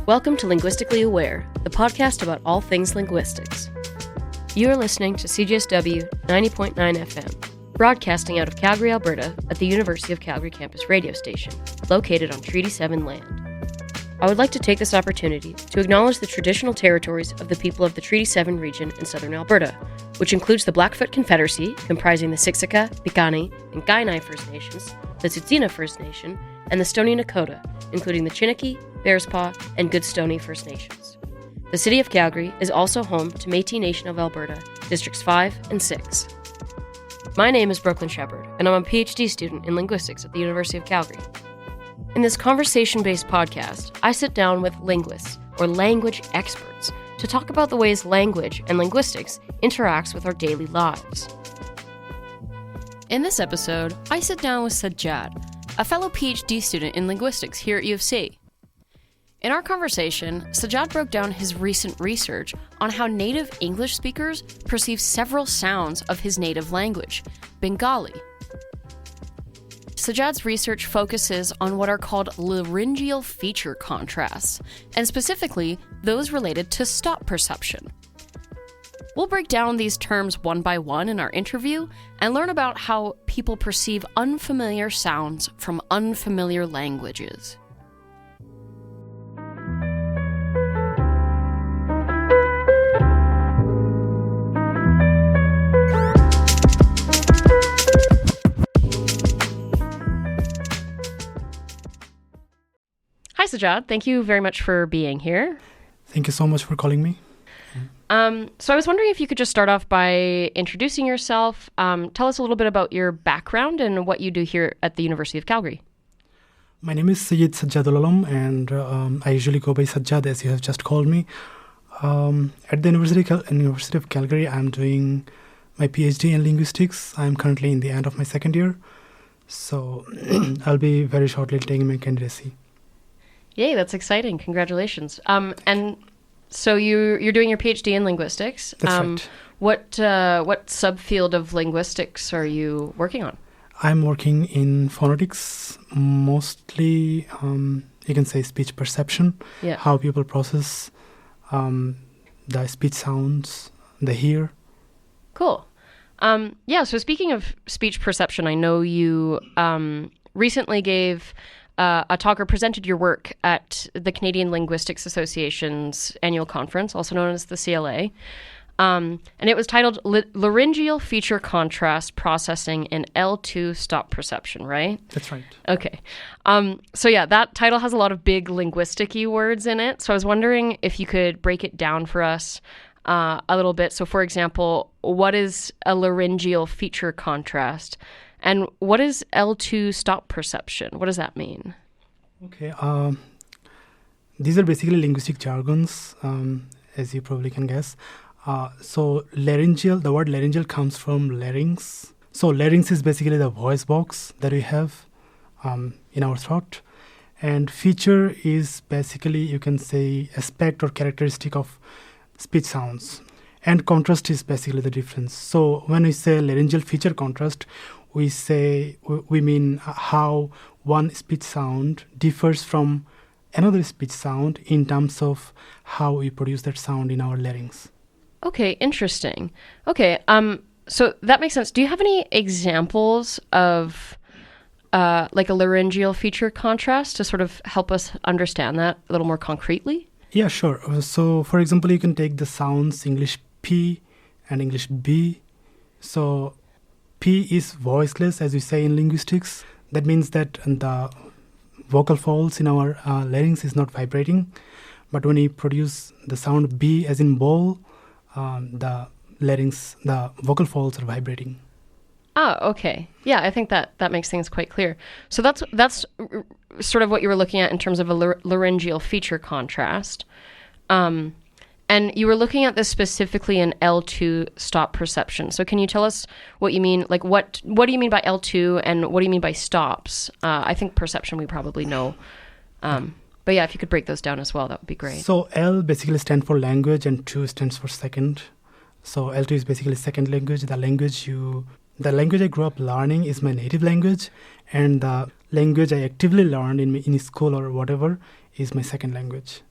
Welcome to Linguistically Aware, the podcast about all things linguistics. You are listening to CJSW 90.9 FM, broadcasting out of Calgary, Alberta, at the University of Calgary campus radio station, located on Treaty 7 land. I would like to take this opportunity to acknowledge the traditional territories of the people of the Treaty 7 region in southern Alberta, which includes the Blackfoot Confederacy, comprising the Siksika, Piikani, and Kainai First Nations, the Tsuut'ina First Nation, and the Stoney Nakoda, including the Chiniki, Bearspaw, and Goodstoney First Nations. The City of Calgary is also home to Métis Nation of Alberta, Districts 5 and 6. My name is Brooklyn Shepard, and I'm a PhD student in linguistics at the University of Calgary. In this conversation-based podcast, I sit down with linguists, or language experts, to talk about the ways language and linguistics interacts with our daily lives. In this episode, I sit down with Sazzad, a fellow PhD student in linguistics here at U of C. In our conversation, Sazzad broke down his recent research on how native English speakers perceive several sounds of his native language, Bengali. Sazzad's research focuses on what are called laryngeal feature contrasts, and specifically those related to stop perception. We'll break down these terms one by one in our interview and learn about how people perceive unfamiliar sounds from unfamiliar languages. Hi, Sazzad. Thank you very much for being here. Thank you so much for calling me. So I was wondering if you could just start off by introducing yourself. Tell us a little bit about your background and what you do here at the University of Calgary. My name is Syed Sazzad Alam, and I usually go by Sazzad, as you have just called me. At the University of Calgary, I'm doing my PhD in linguistics. I'm currently in the end of my second year, so I'll be very shortly taking my candidacy. Yay, that's exciting. Congratulations. And so you're doing your PhD in linguistics. That's right. What subfield of linguistics are you working on? I'm working in phonetics, mostly, you can say speech perception, how people process the speech sounds they hear. Cool. So speaking of speech perception, I know you recently gave a talk or presented your work at the Canadian Linguistics Association's annual conference, also known as the CLA. And it was titled Laryngeal Feature Contrast Processing in L2 Stop Perception, right? That's right. Okay. That title has a lot of big linguistic-y words in it. So I was wondering if you could break it down for us a little bit. So for example, what is a laryngeal feature contrast? And what is L2 stop perception? What does that mean? Okay. These are basically linguistic jargons, as you probably can guess. So laryngeal, the word laryngeal comes from larynx. So larynx is basically the voice box that we have in our throat. And feature is basically, you can say, aspect or characteristic of speech sounds. And contrast is basically the difference. So when we say laryngeal feature contrast, we mean how one speech sound differs from another speech sound in terms of how we produce that sound in our larynx. Okay, interesting. Okay, so that makes sense. Do you have any examples of like a laryngeal feature contrast to sort of help us understand that a little more concretely? Yeah, sure. So, for example, you can take the sounds English P and English B. So P is voiceless, as we say in linguistics. That means that the vocal folds in our larynx is not vibrating. But when we produce the sound B, as in ball, the vocal folds are vibrating. Ah, okay. Yeah, I think that makes things quite clear. So that's sort of what you were looking at in terms of a laryngeal feature contrast. And you were looking at this specifically in L2 stop perception. So can you tell us what you mean? Like, what do you mean by L2 and what do you mean by stops? I think perception we probably know. But yeah, if you could break those down as well, that would be great. So L basically stands for language and 2 stands for second. So L2 is basically second language. The language I grew up learning is my native language, and the language I actively learned in school or whatever is my second language.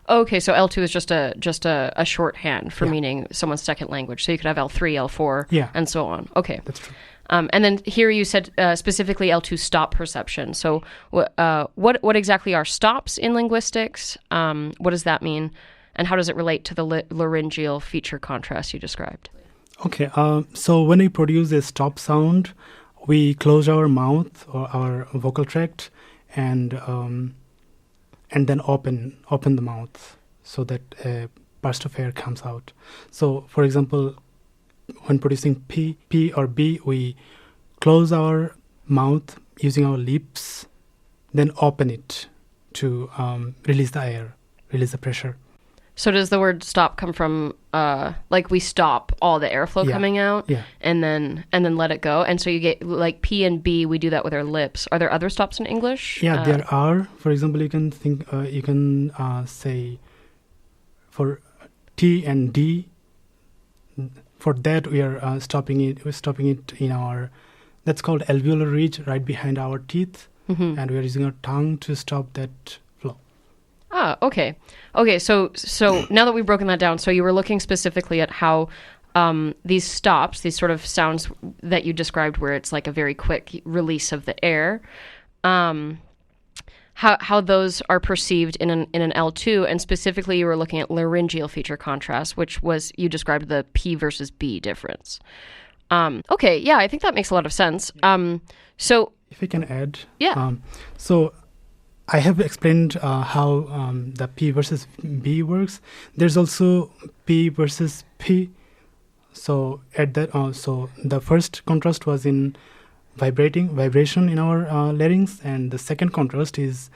Okay, so L2 is just a shorthand for meaning someone's second language. So you could have L3, L4, and so on. Okay. That's true. And then here you said specifically L2 stop perception. So what exactly are stops in linguistics? What does that mean? And how does it relate to the laryngeal feature contrast you described? Okay, so when we produce a stop sound, we close our mouth or our vocal tract and then open the mouth so that a burst of air comes out. So, for example, when producing P or B, we close our mouth using our lips, then open it to release the air, release the pressure. So does the word stop come from like we stop all the airflow coming out and then let it go? And so you get like P and B, we do that with our lips. Are there other stops in English? Yeah, there are. For example, you can think say for T and D. For that, we are stopping it. We're stopping it in our, that's called alveolar ridge, right behind our teeth, and we are using our tongue to stop that flow. Ah, okay. Okay, so now that we've broken that down, so you were looking specifically at how these stops, these sort of sounds that you described where it's like a very quick release of the air, how those are perceived in an L2, and specifically you were looking at laryngeal feature contrast, which was, you described the P versus B difference. Okay, yeah, I think that makes a lot of sense. So if I can add. Yeah. So I have explained how the P versus B works. There's also P versus P. So at that, so the first contrast was in vibration in our larynx, and the second contrast is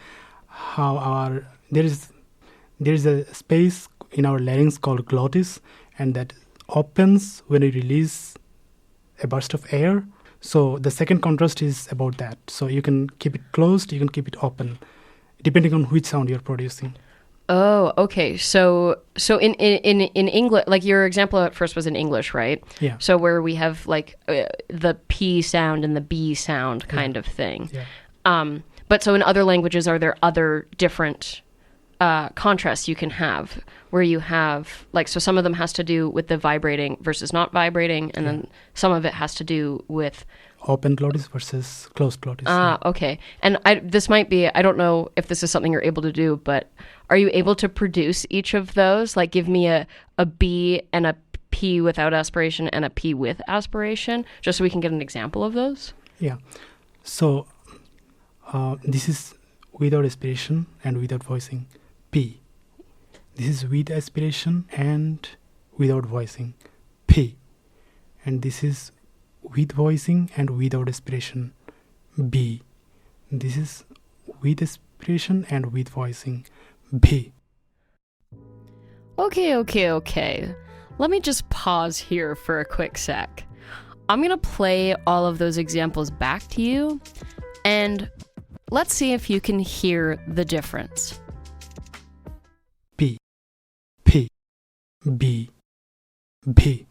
how there is a space in our larynx called glottis, and that opens when we release a burst of air. So the second contrast is about that. So you can keep it closed, you can keep it open, depending on which sound you're producing. Oh, okay. So in English, like your example at first was in English, right? Yeah. So where we have like the P sound and the B sound kind of thing. Yeah. But so in other languages, are there other different contrasts you can have where you have like, so some of them has to do with the vibrating versus not vibrating, and then some of it has to do with open glottis versus closed glottis. Okay. And this might be, I don't know if this is something you're able to do, but are you able to produce each of those? Like give me a B and a P without aspiration and a P with aspiration, just so we can get an example of those? Yeah. So this is without aspiration and without voicing. P. This is with aspiration and without voicing. P. And this is with voicing and without aspiration. B. This is with aspiration and with voicing. B. Okay. Let me just pause here for a quick sec. I'm going to play all of those examples back to you, and let's see if you can hear the difference. P. P. B. B.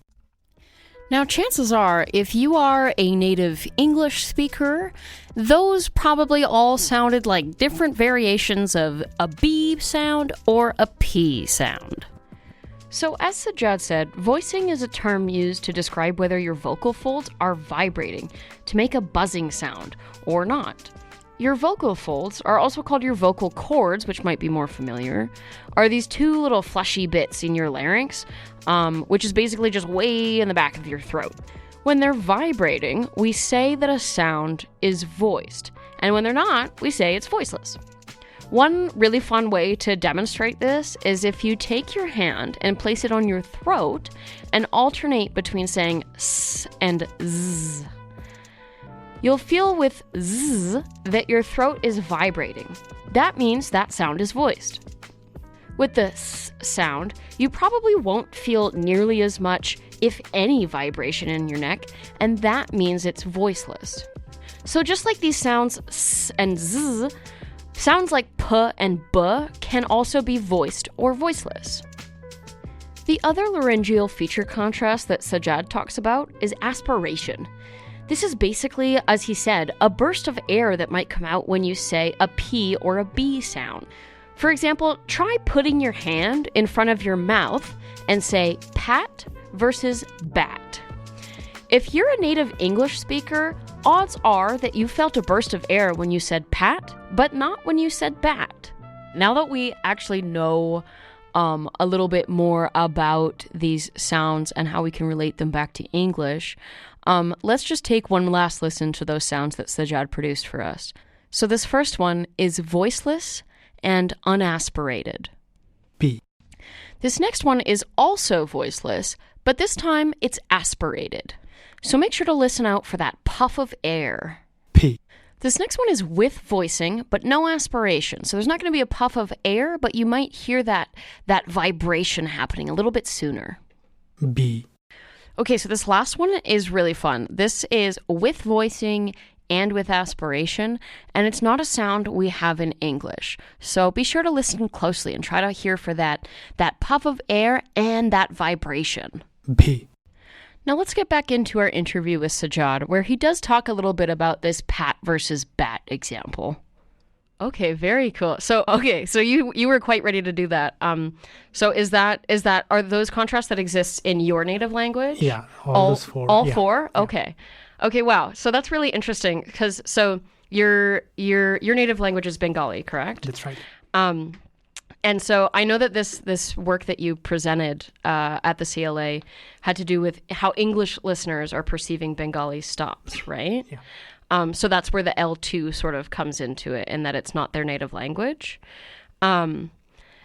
Now, chances are, if you are a native English speaker, those probably all sounded like different variations of a B sound or a P sound. So, as Sazzad said, voicing is a term used to describe whether your vocal folds are vibrating to make a buzzing sound or not. Your vocal folds are also called your vocal cords, which might be more familiar, are these two little fleshy bits in your larynx, which is basically just way in the back of your throat. When they're vibrating, we say that a sound is voiced, and when they're not, we say it's voiceless. One really fun way to demonstrate this is if you take your hand and place it on your throat and alternate between saying s and z. You'll feel with zzz that your throat is vibrating. That means that sound is voiced. With the s sound, you probably won't feel nearly as much, if any, vibration in your neck, and that means it's voiceless. So just like these sounds s and zzz, sounds like p and b can also be voiced or voiceless. The other laryngeal feature contrast that Sazzad talks about is aspiration. This is basically, as he said, a burst of air that might come out when you say a P or a B sound. For example, try putting your hand in front of your mouth and say pat versus bat. If you're a native English speaker, odds are that you felt a burst of air when you said pat, but not when you said bat. Now that we actually know a little bit more about these sounds and how we can relate them back to English, let's just take one last listen to those sounds that Sazzad produced for us. So this first one is voiceless and unaspirated. P. This next one is also voiceless, but this time it's aspirated. So make sure to listen out for that puff of air. P. This next one is with voicing, but no aspiration. So there's not going to be a puff of air, but you might hear that vibration happening a little bit sooner. B. Okay, so this last one is really fun. This is with voicing and with aspiration, and it's not a sound we have in English. So be sure to listen closely and try to hear for that puff of air and that vibration. B. Now let's get back into our interview with Sazzad, where he does talk a little bit about this pat versus bat example. Okay, very cool. So you were quite ready to do that. So are those contrasts that exist in your native language? Yeah, all those four. All yeah. four? Okay. Okay, wow. So that's really interesting because your native language is Bengali, correct? That's right. And so I know that this work that you presented at the CLA had to do with how English listeners are perceiving Bengali stops, right? Yeah. So that's where the L2 sort of comes into it, in that it's not their native language.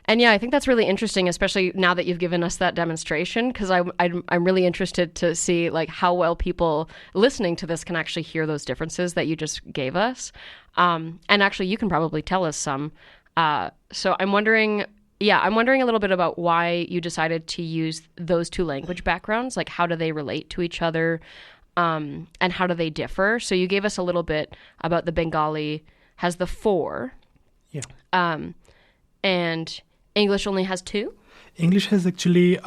And yeah, I think that's really interesting, especially now that you've given us that demonstration, because I'm really interested to see like how well people listening to this can actually hear those differences that you just gave us. And actually, you can probably tell us some. So I'm wondering a little bit about why you decided to use those two language backgrounds. Like, how do they relate to each other? And how do they differ? So you gave us a little bit about the Bengali has the 4. Yeah. And English only has 2? English has actually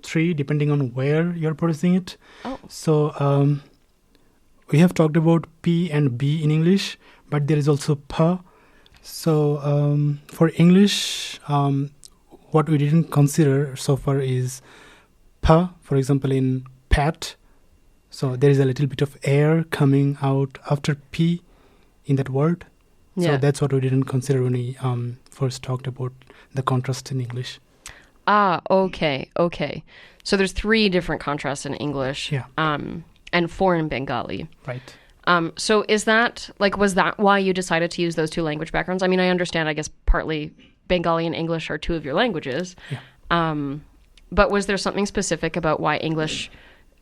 3, depending on where you're producing it. Oh. So we have talked about P and B in English, but there is also P. So for English, what we didn't consider so far is P, for example, in pat. So there is a little bit of air coming out after P in that word. Yeah. So that's what we didn't consider when we first talked about the contrast in English. Ah, okay. So there's 3 different contrasts in English. Yeah. And 4 in Bengali. Right. So was that why you decided to use those 2 language backgrounds? I mean, I understand, I guess, partly Bengali and English are 2 of your languages. Yeah. But was there something specific about why English,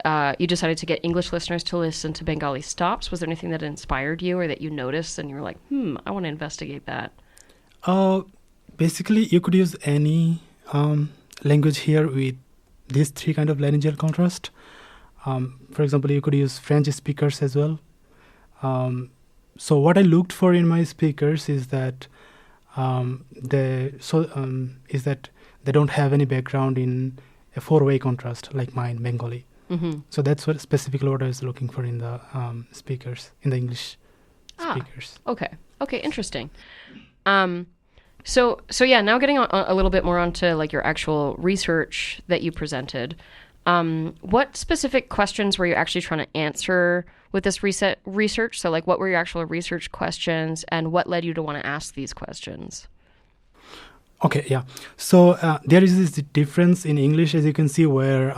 you decided to get English listeners to listen to Bengali stops? Was there anything that inspired you or that you noticed and you were like, I want to investigate that? Basically, you could use any language here with these 3 kind of laryngeal contrast. For example, you could use French speakers as well. So what I looked for in my speakers is that they don't have any background in a 4-way contrast like mine, Bengali. Mm-hmm. So that's what specifically what I was looking for in the speakers, in the English speakers. Okay, interesting. So yeah, now getting a little bit more onto like your actual research that you presented. What specific questions were you actually trying to answer with this research? So like, what were your actual research questions and what led you to want to ask these questions? Okay, yeah. So there is this difference in English, as you can see, where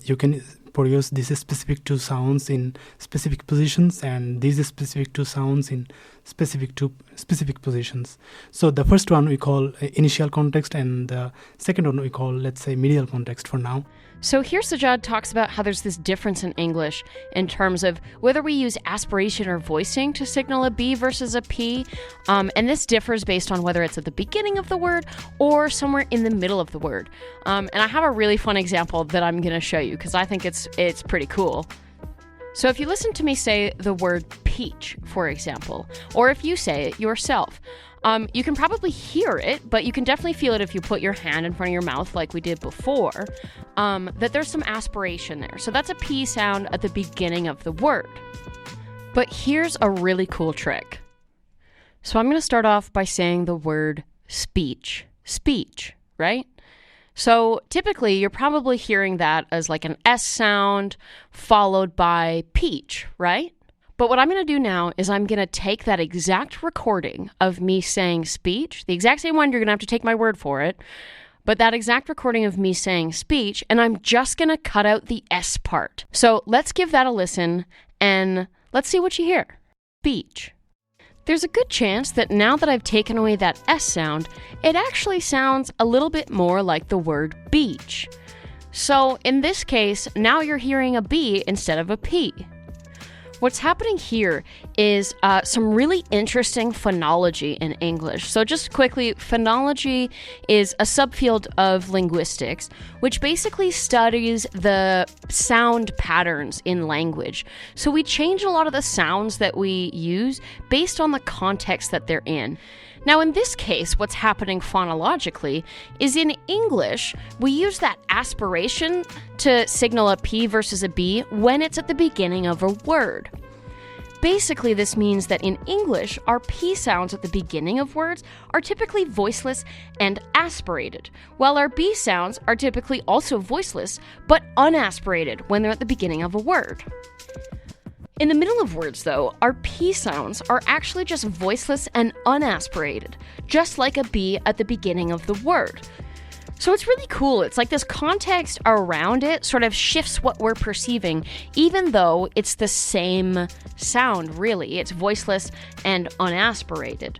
you can produce these specific 2 sounds in specific positions and these specific 2 sounds in specific positions. So the first one we call initial context and the second one we call, let's say, medial context for now. So here Sazzad talks about how there's this difference in English in terms of whether we use aspiration or voicing to signal a B versus a P. And this differs based on whether it's at the beginning of the word or somewhere in the middle of the word. And I have a really fun example that I'm going to show you because I think it's pretty cool. So if you listen to me say the word peach, for example, or if you say it yourself, you can probably hear it, but you can definitely feel it if you put your hand in front of your mouth like we did before, that there's some aspiration there. So that's a P sound at the beginning of the word. But here's a really cool trick. So I'm going to start off by saying the word speech, speech, right? So typically you're probably hearing that as like an S sound followed by peach, right? But what I'm going to do now is I'm going to take that exact recording of me saying speech, the exact same one, you're going to have to take my word for it, but that exact recording of me saying speech, and I'm just going to cut out the S part. So let's give that a listen and let's see what you hear. Speech. There's a good chance that now that I've taken away that S sound, it actually sounds a little bit more like the word beach. So in this case, now you're hearing a B instead of a P. What's happening here is some really interesting phonology in English. So just quickly, phonology is a subfield of linguistics, which basically studies the sound patterns in language. So we change a lot of the sounds that we use based on the context that they're in. Now, in this case, what's happening phonologically is in English, we use that aspiration to signal a P versus a B when it's at the beginning of a word. Basically, this means that in English, our P sounds at the beginning of words are typically voiceless and aspirated, while our B sounds are typically also voiceless but unaspirated when they're at the beginning of a word. In the middle of words, though, our P sounds are actually just voiceless and unaspirated, just like a B at the beginning of the word. So it's really cool. It's like this context around it sort of shifts what we're perceiving, even though it's the same sound, really. It's voiceless and unaspirated.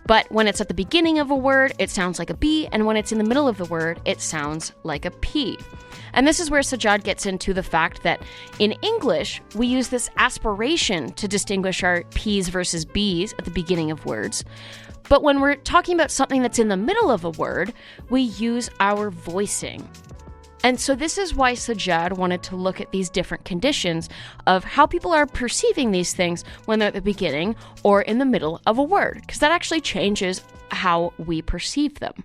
But when it's at the beginning of a word, it sounds like a B, and when it's in the middle of the word, it sounds like a P. And this is where Sazzad gets into the fact that in English, we use this aspiration to distinguish our P's versus B's at the beginning of words. But when we're talking about something that's in the middle of a word, we use our voicing. And so this is why Sazzad wanted to look at these different conditions of how people are perceiving these things when they're at the beginning or in the middle of a word, because that actually changes how we perceive them.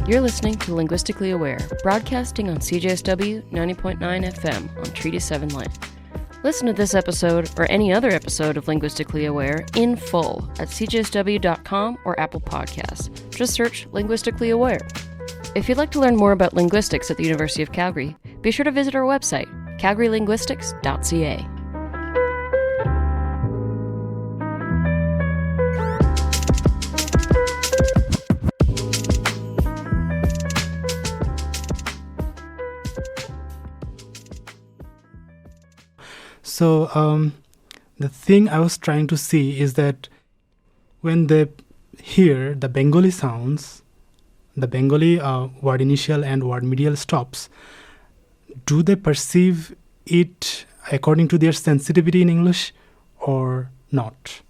You're listening to Linguistically Aware, broadcasting on CJSW 90.9 FM on Treaty 7 Line. Listen to this episode or any other episode of Linguistically Aware in full at cjsw.com or Apple Podcasts. Just search Linguistically Aware. If you'd like to learn more about linguistics at the University of Calgary, be sure to visit our website, calgarylinguistics.ca. So the thing I was trying to see is that when they hear the Bengali sounds, the Bengali word initial and word medial stops, do they perceive it according to their sensitivity in English or not?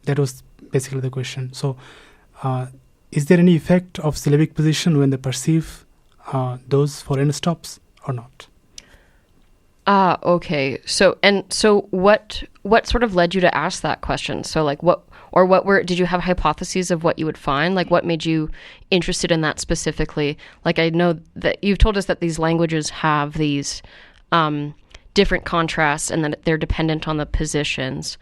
That was basically the question. So is there any effect of syllabic position when they perceive those foreign stops or not? Okay. So what sort of led you to ask that question? So like did you have hypotheses of what you would find? Like what made you interested in that specifically? Like I know that you've told us that these languages have these different contrasts and that they're dependent on the positions.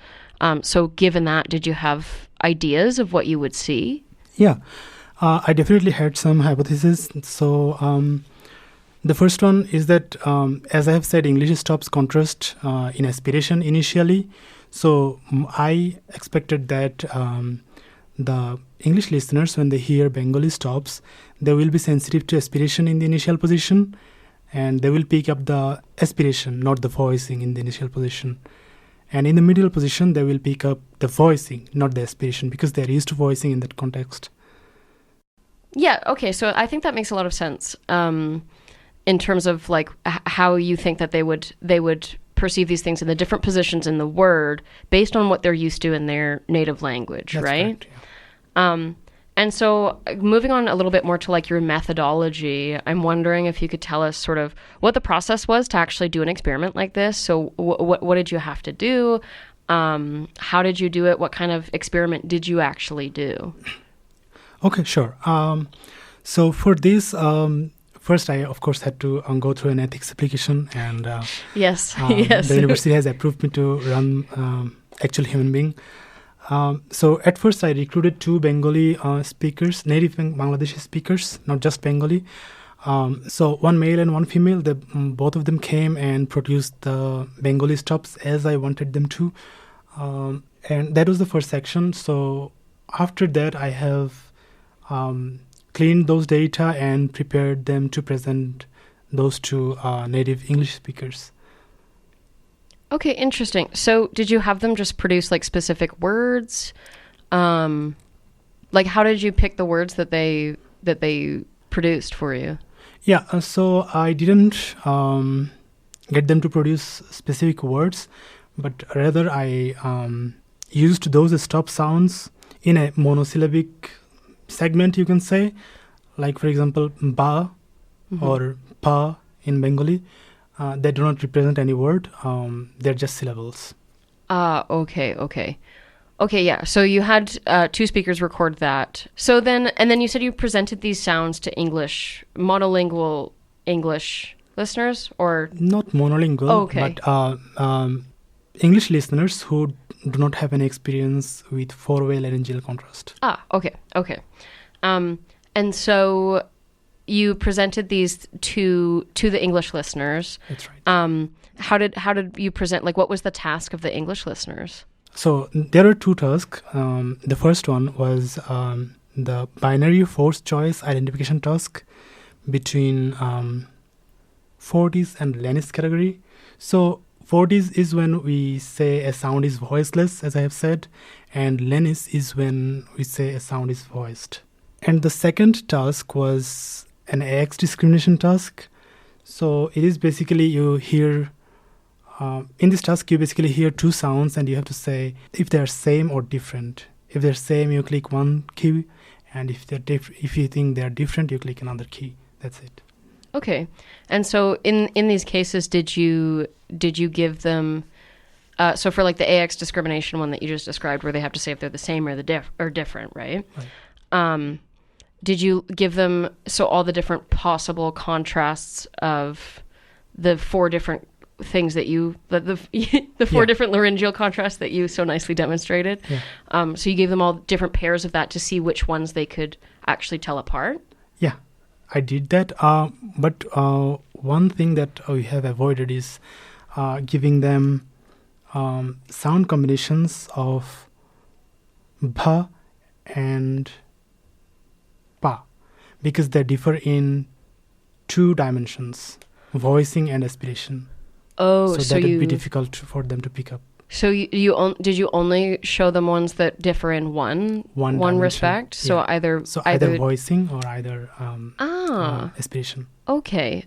So given that, did you have ideas of what you would see? Yeah, I definitely had some hypotheses. So the first one is that, as I have said, English stops contrast in aspiration initially. So I expected that the English listeners, when they hear Bengali stops, they will be sensitive to aspiration in the initial position, and they will pick up the aspiration, not the voicing in the initial position. And in the middle position, they will pick up the voicing, not the aspiration, because they're used to voicing in that context. Yeah, okay, so I think that makes a lot of sense. In terms of like how you think that they would perceive these things in the different positions in the word based on what they're used to in their native language. That's right? Correct, yeah. And so moving on a little bit more to like your methodology, I'm wondering if you could tell us sort of what the process was to actually do an experiment like this. So what did you have to do? How did you do it? What kind of experiment did you actually do? Okay, sure. So for this, first I, of course, had to go through an ethics application, and Yes, yes. the university has approved me to run actual human being. So at first I recruited 2 Bengali speakers, native Bangladeshi speakers, not just Bengali. So one male and one female, both of them came and produced the Bengali stops as I wanted them to. And that was the first section. So after that, I have cleaned those data and prepared them to present those to native English speakers. Okay, interesting. So did you have them just produce like specific words? Like how did you pick the words that they produced for you? Yeah, so I didn't get them to produce specific words, but rather I used those stop sounds in a monosyllabic segment, you can say. Like, for example, ba or pa in Bengali. They do not represent any word. They're just syllables. Okay, yeah. So you had 2 speakers record that. So then you said you presented these sounds to monolingual English listeners, or? Not monolingual, but English listeners who do not have any experience with 4-way laryngeal contrast. Okay. And so you presented these to the English listeners. That's right. How did you present? Like, what was the task of the English listeners? So there are 2 tasks. The first one was the binary force choice identification task between 40s and Lennis category. So 40s is when we say a sound is voiceless, as I have said, and Lennis is when we say a sound is voiced. And the second task was an AX discrimination task. So it is basically you hear... in this task, you basically hear 2 sounds and you have to say if they're same or different. If they're same, you click one key, and if you think they're different, you click another key. That's it. Okay. And so in these cases, did you give them so for like the AX discrimination one that you just described, where they have to say if they're the same or different, right? Did you give them all the different possible contrasts of the 4 different things that the 4 different laryngeal contrasts that you so nicely demonstrated? So you gave them all different pairs of that to see which ones they could actually tell apart? Yeah, I did that. But one thing that we have avoided is giving them sound combinations of bha and pa, because they differ in 2 dimensions, voicing and aspiration. Oh, so that would be difficult for them to pick up. So did you only show them ones that differ in one respect? So either voicing or either aspiration. Okay.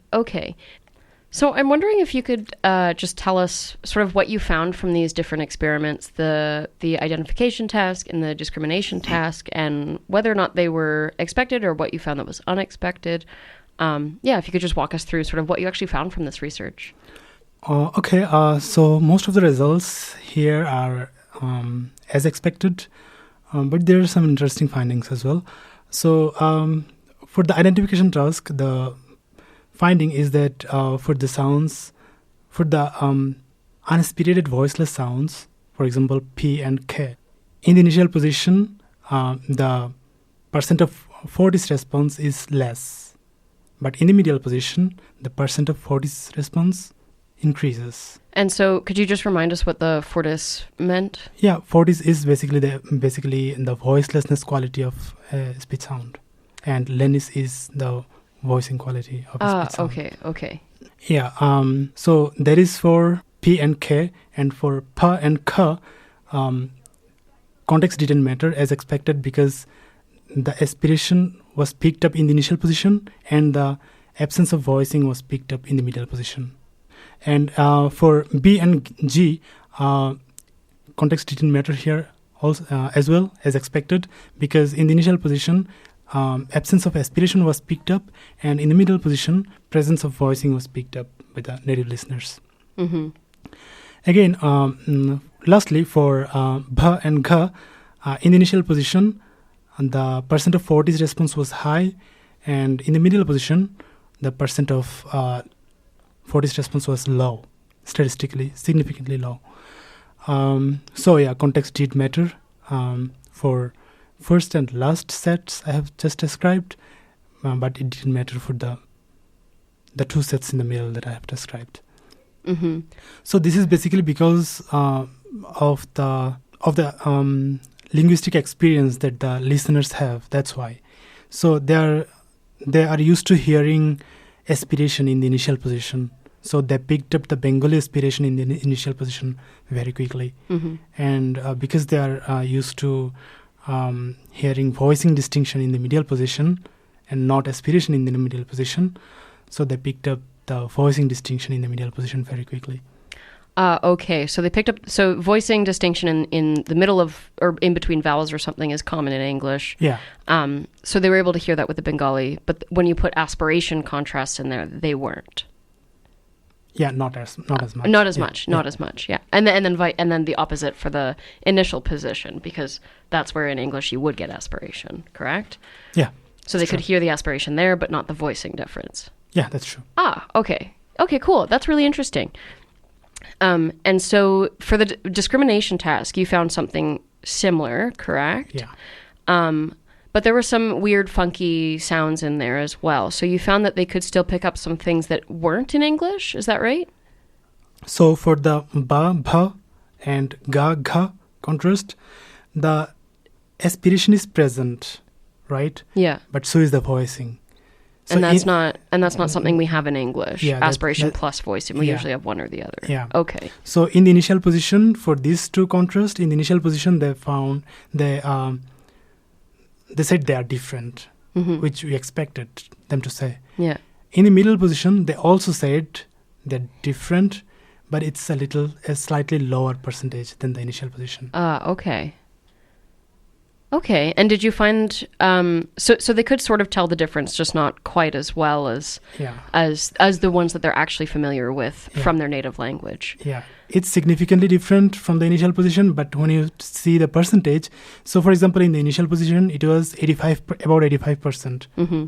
So I'm wondering if you could just tell us sort of what you found from these different experiments, the identification task and the discrimination task, and whether or not they were expected or what you found that was unexpected. If you could just walk us through sort of what you actually found from this research. So most of the results here are as expected, but there are some interesting findings as well. So for the identification task, the finding is that for the sounds, for the unaspirated voiceless sounds, for example, P and K, in the initial position, the percent of Fortis response is less. But in the medial position, the percent of Fortis response increases. And so could you just remind us what the Fortis meant? Yeah, Fortis is basically the voicelessness quality of speech sound, and Lennis is the voicing quality of speech sound. Okay. Yeah, so that is for P and K, and for Pa and K, context didn't matter as expected, because the aspiration was picked up in the initial position and the absence of voicing was picked up in the middle position. And for B and G, context didn't matter here also, as well as expected, because in the initial position, absence of aspiration was picked up, and in the middle position, presence of voicing was picked up by the native listeners. Mm-hmm. Again, lastly, for Bha and Gha, in the initial position, the percent of Fortis response was high, and in the middle position, the percent of phonetics response was low, statistically significantly low. Context did matter for first and last sets I have just described, but it didn't matter for the two sets in the middle that I have described. Mm-hmm. So this is basically because of the linguistic experience that the listeners have. That's why. So they are used to hearing aspiration in the initial position. So they picked up the Bengali aspiration in the initial position very quickly. Mm-hmm. And because they are used to hearing voicing distinction in the medial position and not aspiration in the medial position, so they picked up the voicing distinction in the medial position very quickly. Okay, so they picked up, so voicing distinction in the middle of, or in between vowels or something is common in English. Yeah. So they were able to hear that with the Bengali, but when you put aspiration contrasts in there, they weren't. Yeah, not as much. Not as much. Yeah, and then the opposite for the initial position, because that's where in English you would get aspiration, correct? Yeah. So they could hear the aspiration there, but not the voicing difference. Yeah, that's true. Okay. Okay, cool. That's really interesting. And so for the discrimination task, you found something similar, correct? Yeah. But there were some weird, funky sounds in there as well. So you found that they could still pick up some things that weren't in English. Is that right? So for the ba, bha, and ga, gha contrast, the aspiration is present, right? Yeah. But so is the voicing. So and that's not something we have in English. Yeah, aspiration plus voicing. We usually have one or the other. Yeah. Okay. So in the initial position, for these two contrasts, in the initial position, they found they said they are different, Mm-hmm. which we expected them to say. Yeah. In the middle position, they also said they're different, but it's a slightly lower percentage than the initial position. Okay. Okay, and did you find so they could sort of tell the difference, just not quite as well as the ones that they're actually familiar with from their native language? Yeah, it's significantly different from the initial position, but when you see the percentage, so for example, in the initial position, it was about 85%, Mm-hmm.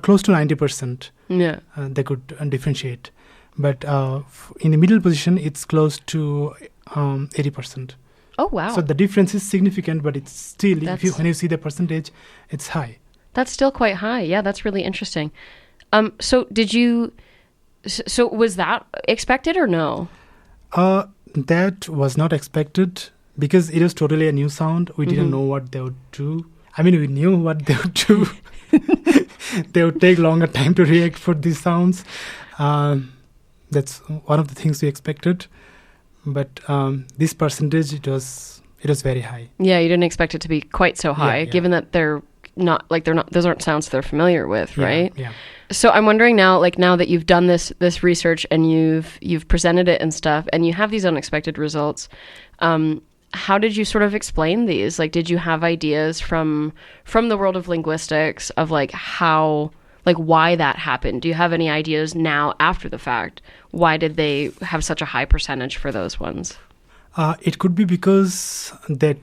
Close to 90%. Yeah, they could differentiate, but in the middle position, it's close to 80%. Oh, wow. So the difference is significant, but it's still, when you see the percentage, it's high. That's still quite high. Yeah, that's really interesting. So was that expected or no? That was not expected because it was totally a new sound. We didn't know what they would do. I mean, we knew what they would do. They would take longer time to react for these sounds. That's one of the things we expected. But this percentage, it was very high. Yeah, you didn't expect it to be quite so high, given that they're not those aren't sounds they're familiar with, right? Yeah. So I'm wondering now that you've done this research and you've presented it and stuff, and you have these unexpected results, how did you sort of explain these? Like, did you have ideas from the world of linguistics of why that happened? Do you have any ideas now after the fact? Why did they have such a high percentage for those ones? It could be because that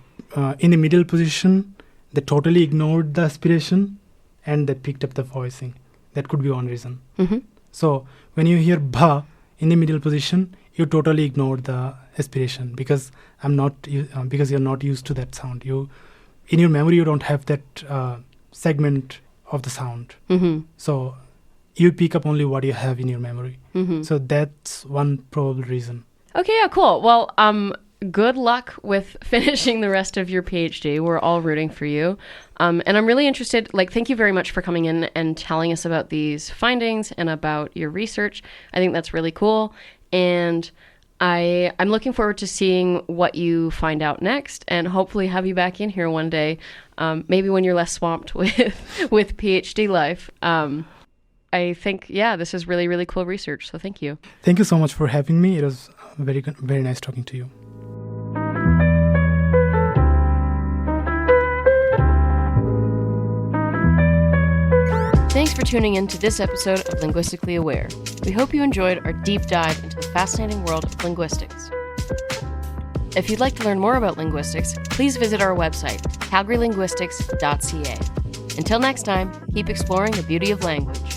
in the middle position, they totally ignored the aspiration and they picked up the voicing. That could be one reason. Mm-hmm. So when you hear bha in the middle position, you totally ignore the aspiration because you're not used to that sound. In your memory, you don't have that segment of the sound. Mm-hmm. So you pick up only what you have in your memory. Mm-hmm. So that's one probable reason. Okay, yeah, cool. Well, good luck with finishing the rest of your PhD. We're all rooting for you. And I'm really interested, thank you very much for coming in and telling us about these findings and about your research. I think that's really cool. And I'm looking forward to seeing what you find out next and hopefully have you back in here one day, maybe when you're less swamped with PhD life. I think, this is really, really cool research. So thank you. Thank you so much for having me. It was very, very nice talking to you. Thanks for tuning in to this episode of Linguistically Aware. We hope you enjoyed our deep dive into the fascinating world of linguistics. If you'd like to learn more about linguistics, please visit our website, calgarylinguistics.ca. Until next time, keep exploring the beauty of language.